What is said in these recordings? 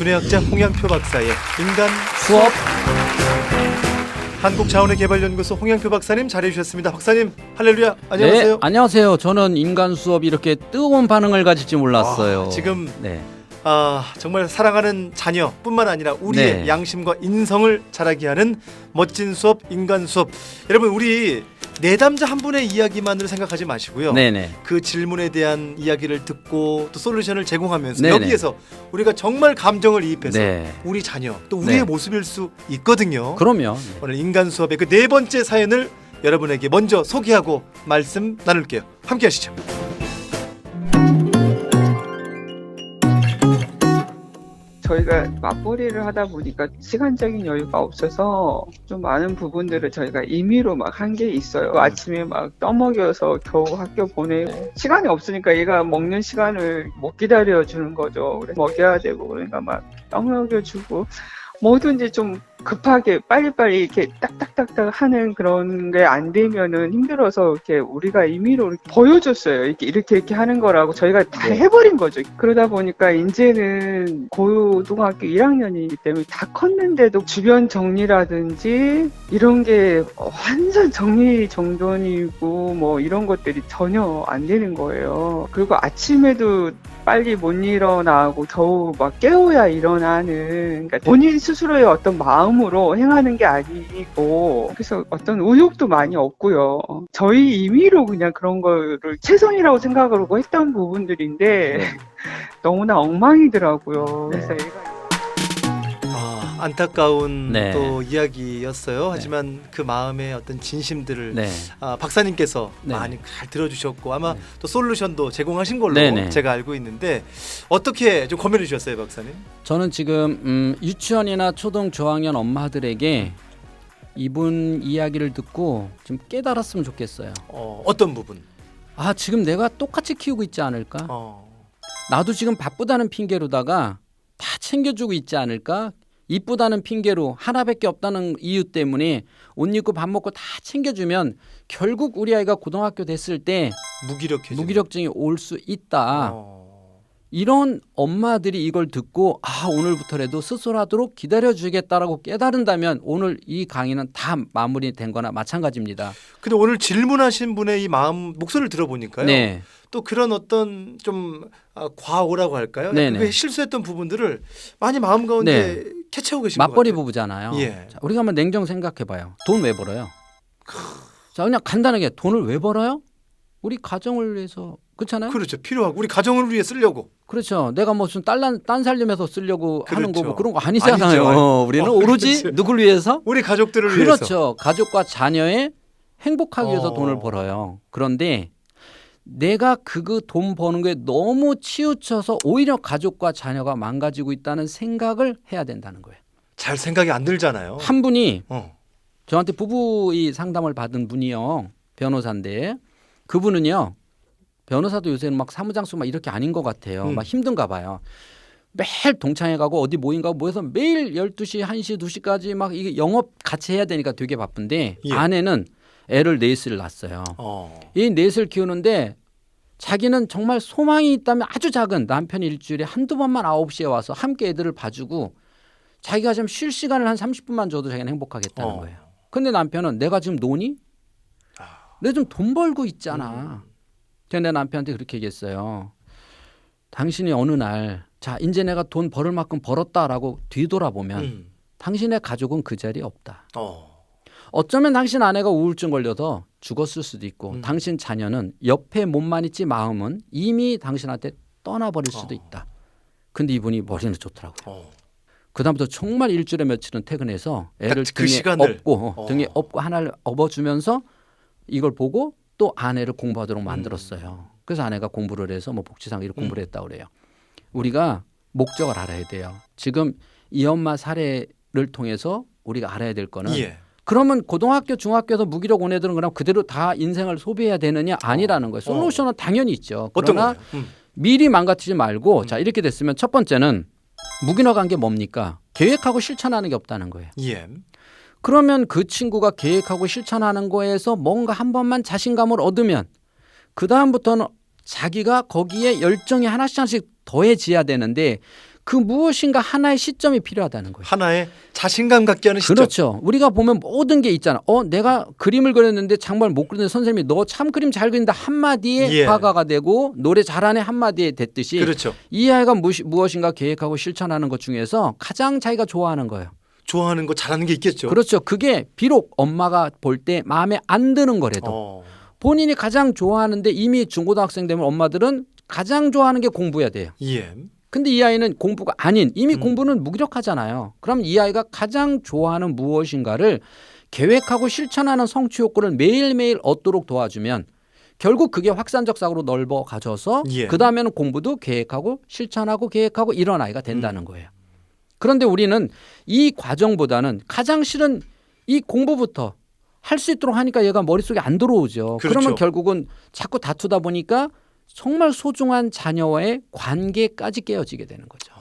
두뇌학자 홍양표 박사의 인간 수업. 한국자원의개발연구소 홍양표 박사님 자리해주셨습니다. 박사님 할렐루야. 안녕하세요. 네, 안녕하세요. 저는 인간 수업이 이렇게 뜨거운 반응을 가질지 몰랐어요. 지금 네. 정말 사랑하는 자녀뿐만 아니라 우리의 네. 양심과 인성을 자라게 하는 멋진 수업, 인간 수업. 여러분, 우리 내담자 한 분의 이야기만으로 생각하지 마시고요. 네네. 그 질문에 대한 이야기를 듣고 또 솔루션을 제공하면서 네네. 여기에서 우리가 정말 감정을 이입해서 네. 우리 자녀 또 우리의 네. 모습일 수 있거든요. 그럼요. 오늘 인간 수업의 그 네 번째 사연을 여러분에게 먼저 소개하고 말씀 나눌게요. 함께 하시죠. 저희가 맞벌이를 하다 보니까 시간적인 여유가 없어서 좀 많은 부분들을 저희가 임의로 막 한 게 있어요. 아침에 막 떠먹여서 겨우 학교 보내고 시간이 없으니까 얘가 먹는 시간을 못 기다려주는 거죠. 그래서 먹여야 되고 그러니까 막 떠먹여주고 뭐든지 좀 급하게 빨리빨리 이렇게 딱딱딱딱 하는 그런 게 안 되면은 힘들어서 이렇게 우리가 임의로 보여줬어요. 이렇게 하는 거라고 저희가 다 해버린 거죠. 그러다 보니까 이제는 고등학교 1학년이기 때문에 다 컸는데도 주변 정리라든지 이런 게 완전 정리정돈이고 뭐 이런 것들이 전혀 안 되는 거예요. 그리고 아침에도 빨리 못 일어나고 겨우 막 깨워야 일어나는, 그러니까 본인 스스로의 어떤 마음으로 행하는 게 아니고, 그래서 어떤 의욕도 많이 없고요. 저희 임의로 그냥 그런 거를 최선이라고 생각하고 했던 부분들인데 너무나 엉망이더라고요. 네. 그래서 얘가 안타까운 네. 또 이야기였어요. 하지만 그 마음의 어떤 진심들을 네. 박사님께서 네. 많이 잘 들어주셨고 아마 네. 또 솔루션도 제공하신 걸로 네네. 제가 알고 있는데 어떻게 좀 comment 주셨어요, 박사님? 저는 지금 유치원이나 초등 저학년 엄마들에게 이분 이야기를 듣고 좀 깨달았으면 좋겠어요. 어떤 부분? 지금 내가 똑같이 키우고 있지 않을까? 나도 지금 바쁘다는 핑계로다가 다 챙겨주고 있지 않을까? 이쁘다는 핑계로 하나밖에 없다는 이유 때문에 옷 입고 밥 먹고 다 챙겨주면 결국 우리 아이가 고등학교 됐을 때 무기력증이 올 수 있다. 이런 엄마들이 이걸 듣고 오늘부터라도 스스로하도록 기다려주겠다라고 깨달은다면 오늘 이 강의는 다 마무리된 거나 마찬가지입니다. 근데 오늘 질문하신 분의 이 마음 목소리를 들어보니까요. 네. 또 그런 어떤 좀 과오라고 할까요? 네네. 그게 실수했던 부분들을 많이 마음 가운데 캐치하고 계신 것 맞벌이 같아요. 부부잖아요. 예. 자, 우리가 한번 냉정 생각해봐요. 돈 왜 벌어요? 자, 그냥 간단하게 돈을 왜 벌어요? 우리 가정을 위해서. 그렇잖아요. 그렇죠. 필요하고 우리 가정을 위해 쓰려고. 그렇죠. 내가 무슨 딴 살림해서 쓰려고 하는 그렇죠. 거고 그런 거 아니잖아요. 아니죠. 우리는 오로지 그렇죠. 누굴 위해서? 우리 가족들을 위해서. 그렇죠. 가족과 자녀의 행복하기 위해서 돈을 벌어요. 그런데 내가 그 돈 버는 게 너무 치우쳐서 오히려 가족과 자녀가 망가지고 있다는 생각을 해야 된다는 거예요. 잘 생각이 안 들잖아요. 한 분이 저한테 저한테 부부 이 상담을 받은 분이요. 변호사인데 그분은요. 변호사도 요새는 막 사무장수 막 이렇게 아닌 것 같아요. 막 힘든가 봐요. 매일 동창회 가고 어디 모임 가고 모여서 매일 12시, 1시, 2시까지 막 이게 영업 같이 해야 되니까 되게 바쁜데 예. 아내는 애를 넷을 낳았어요. 이 넷을 키우는데 자기는 정말 소망이 있다면 아주 작은 남편이 일주일에 한두 번만 9시에 와서 함께 애들을 봐주고 자기가 좀 쉴 시간을 한 30분만 줘도 자기는 행복하겠다는 거예요. 근데 남편은 내가 지금 노니? 내가 좀 돈 벌고 있잖아. 내 남편한테 그렇게 얘기했어요. 당신이 어느 날 자 이제 내가 돈 벌을 만큼 벌었다라고 뒤돌아보면 당신의 가족은 그 자리에 없다. 어쩌면 당신 아내가 우울증 걸려서 죽었을 수도 있고 당신 자녀는 옆에 몸만 있지 마음은 이미 당신한테 떠나버릴 수도 있다. 근데 이분이 머리는 좋더라고요. 그다음부터 정말 일주일에 며칠은 퇴근해서 애를 그 시간을 등에 업고 하나를 업어주면서 이걸 보고 또 아내를 공부하도록 만들었어요. 그래서 아내가 공부를 해서 뭐 복지상 이렇게 공부를 했다고 그래요. 우리가 목적을 알아야 돼요. 지금 이 엄마 사례를 통해서 우리가 알아야 될 거는 그러면 고등학교, 중학교에서 무기력 온 애들은 그럼 그대로 다 인생을 소비해야 되느냐? 아니라는 거예요. 솔루션은 당연히 있죠. 그러나 미리 망가뜨리지 말고 자 이렇게 됐으면 첫 번째는 무기력한 게 뭡니까? 계획하고 실천하는 게 없다는 거예요. 그러면 그 친구가 계획하고 실천하는 거에서 뭔가 한 번만 자신감을 얻으면 그 다음부터는 자기가 거기에 열정이 하나씩 더해져야 되는데 그 무엇인가 하나의 시점이 필요하다는 거예요. 하나의 자신감 갖게 하는 시점. 그렇죠. 우리가 보면 모든 게 있잖아. 내가 그림을 그렸는데 정말 못 그리는데 선생님이 너 참 그림 잘 그린다 한마디에 예. 화가가 되고 노래 잘하네 한마디에 됐듯이 그렇죠. 이 아이가 무엇인가 계획하고 실천하는 것 중에서 가장 자기가 좋아하는 거예요. 좋아하는 거 잘하는 게 있겠죠. 그렇죠. 그게 비록 엄마가 볼 때 마음에 안 드는 거라도 본인이 가장 좋아하는데 이미 중고등학생 되면 엄마들은 가장 좋아하는 게 공부해야 돼요. 예. 근데 이 아이는 공부가 아닌 이미 공부는 무기력하잖아요. 그럼 이 아이가 가장 좋아하는 무엇인가를 계획하고 실천하는 성취 욕구를 매일매일 얻도록 도와주면 결국 그게 확산적 사고로 넓어 가져서 예. 그다음에는 공부도 계획하고 실천하고 계획하고 이런 아이가 된다는 거예요. 그런데 우리는 이 과정보다는 가장 싫은 이 공부부터 할 수 있도록 하니까 얘가 머릿속에 안 들어오죠. 그렇죠. 그러면 결국은 자꾸 다투다 보니까 정말 소중한 자녀와의 관계까지 깨어지게 되는 거죠.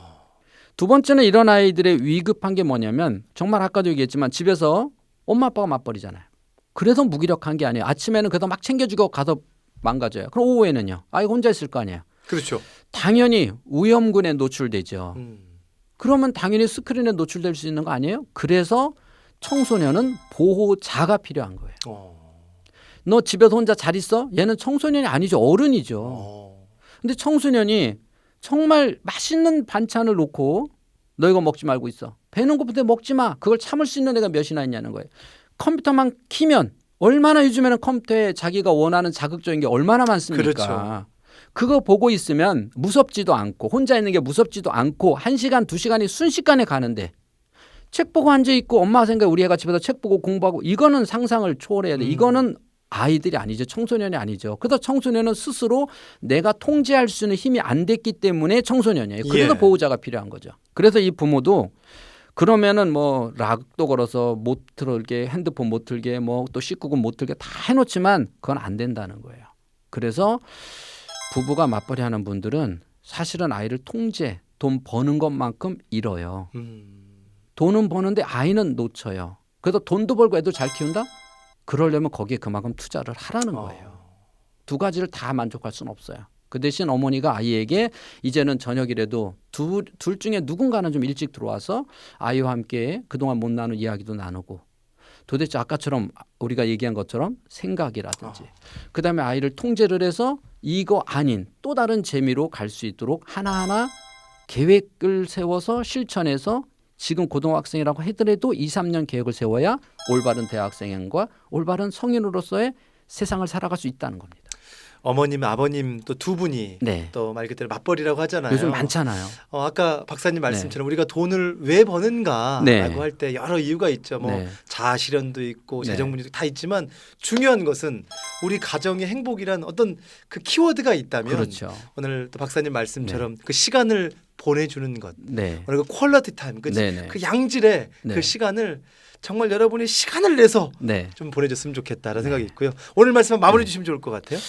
두 번째는 이런 아이들의 위급한 게 뭐냐면 정말 아까도 얘기했지만 집에서 엄마 아빠가 맞벌이잖아요. 그래서 무기력한 게 아니에요. 아침에는 그래도 막 챙겨주고 가서 망가져요. 그럼 오후에는요. 아이 혼자 있을 거 아니에요. 그렇죠. 당연히 위험군에 노출되죠. 음. 그러면 당연히 스크린에 노출될 수 있는 거 아니에요? 그래서 청소년은 보호자가 필요한 거예요. 너 집에서 혼자 잘 있어? 얘는 청소년이 아니죠. 어른이죠. 근데 청소년이 정말 맛있는 반찬을 놓고 너 이거 먹지 말고 있어. 배는 고픈데 먹지 마. 그걸 참을 수 있는 애가 몇이나 있냐는 거예요. 컴퓨터만 키면 얼마나 요즘에는 컴퓨터에 자기가 원하는 자극적인 게 얼마나 많습니까? 그렇죠. 그거 보고 있으면 무섭지도 않고 혼자 있는 게 무섭지도 않고 1시간, 2시간이 순식간에 가는데 책 보고 앉아있고 엄마 생각에 우리 애가 집에서 책 보고 공부하고 이거는 상상을 초월해야 돼. 이거는 아이들이 아니죠. 청소년이 아니죠. 그래서 청소년은 스스로 내가 통제할 수 있는 힘이 안 됐기 때문에 청소년이에요. 그래서 예. 보호자가 필요한 거죠. 그래서 이 부모도 그러면은 뭐 락도 걸어서 못 틀게 핸드폰 못 틀게 뭐 또 19금 못 틀게 다 해놓지만 그건 안 된다는 거예요. 그래서 부부가 맞벌이 하는 분들은 사실은 아이를 통제, 돈 버는 것만큼 잃어요. 돈은 버는데 아이는 놓쳐요. 그래서 돈도 벌고 애도 잘 키운다? 그러려면 거기에 그만큼 투자를 하라는 거예요. 두 가지를 다 만족할 수는 없어요. 그 대신 어머니가 아이에게 이제는 저녁이라도 둘 중에 누군가는 좀 일찍 들어와서 아이와 함께 그동안 못 나눈 이야기도 나누고 도대체 아까처럼 우리가 얘기한 것처럼 생각이라든지 그다음에 아이를 통제를 해서 이거 아닌 또 다른 재미로 갈 수 있도록 하나하나 계획을 세워서 실천해서 지금 고등학생이라고 하더라도 2, 3년 계획을 세워야 올바른 대학생과 올바른 성인으로서의 세상을 살아갈 수 있다는 겁니다. 어머님, 아버님 또 두 분이 네. 또 말 그대로 맞벌이라고 하잖아요. 요즘 많잖아요. 아까 박사님 말씀처럼 우리가 돈을 왜 버는가라고 네. 할 때 여러 이유가 있죠. 뭐 네. 자아실현도 있고 네. 재정 문제도 다 있지만 중요한 것은 우리 가정의 행복이란 어떤 그 키워드가 있다면 그렇죠. 오늘 또 박사님 말씀처럼 그 시간을 보내주는 것, 네. 오늘 그 퀄리티 타임, 그 네네. 양질의 네. 그 시간을 정말 여러분이 시간을 내서 네. 좀 보내줬으면 좋겠다라는 생각이 있고요. 오늘 말씀 마무리해 주시면 좋을 것 같아요.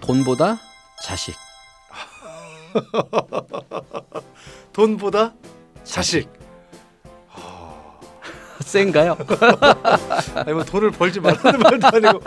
돈보다 자식. 돈보다 자식. 센가요? 아니 뭐 돈을 벌지 말라는 말도 아니고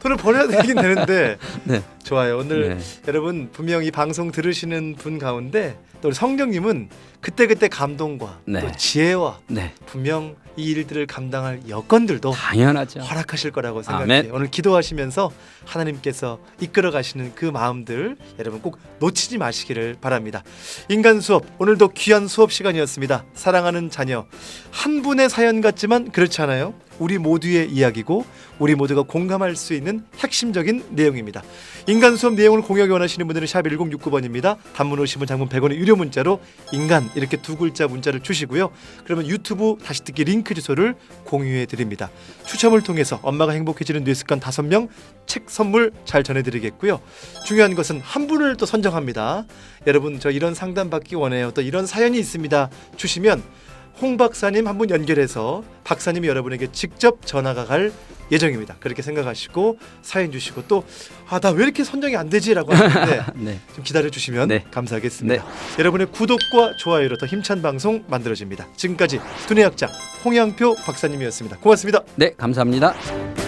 돈을 벌어야 되긴 되는데 네. 좋아요. 오늘 네. 여러분 분명 이 방송 들으시는 분 가운데 또 우리 성령님은 그때그때 감동과 네. 또 지혜와 네. 분명 이 일들을 감당할 여건들도 당연하죠. 허락하실 거라고 생각해요. 아멘. 오늘 기도하시면서 하나님께서 이끌어 가시는 그 마음들 여러분 꼭 놓치지 마시기를 바랍니다. 인간 수업 오늘도 귀한 수업 시간이었습니다. 사랑하는 자녀 한 분의 사연 같지만 그렇지 않아요. 우리 모두의 이야기고 우리 모두가 공감할 수 있는 핵심적인 내용입니다. 인간 수업 내용을 공유하기 원하시는 분들은 샵 1069번입니다. 단문 50원 장문 100원의 유료 문자로 인간 이렇게 두 글자 문자를 주시고요. 그러면 유튜브 다시 듣기 링크 주소를 공유해 드립니다. 추첨을 통해서 엄마가 행복해지는 뇌습관 5명 책 선물 잘 전해드리겠고요. 중요한 것은 한 분을 또 선정합니다. 여러분 저 이런 상담 받기 원해요. 또 이런 사연이 있습니다. 주시면 홍 박사님 한 분 연결해서 박사님이 여러분에게 직접 전화가 갈 예정입니다. 그렇게 생각하시고 사연 주시고 또 나 왜 이렇게 선정이 안 되지라고 하는데 네. 좀 기다려 주시면 네. 감사하겠습니다. 네. 여러분의 구독과 좋아요로 더 힘찬 방송 만들어집니다. 지금까지 두뇌학자 홍양표 박사님이었습니다. 고맙습니다. 네, 감사합니다.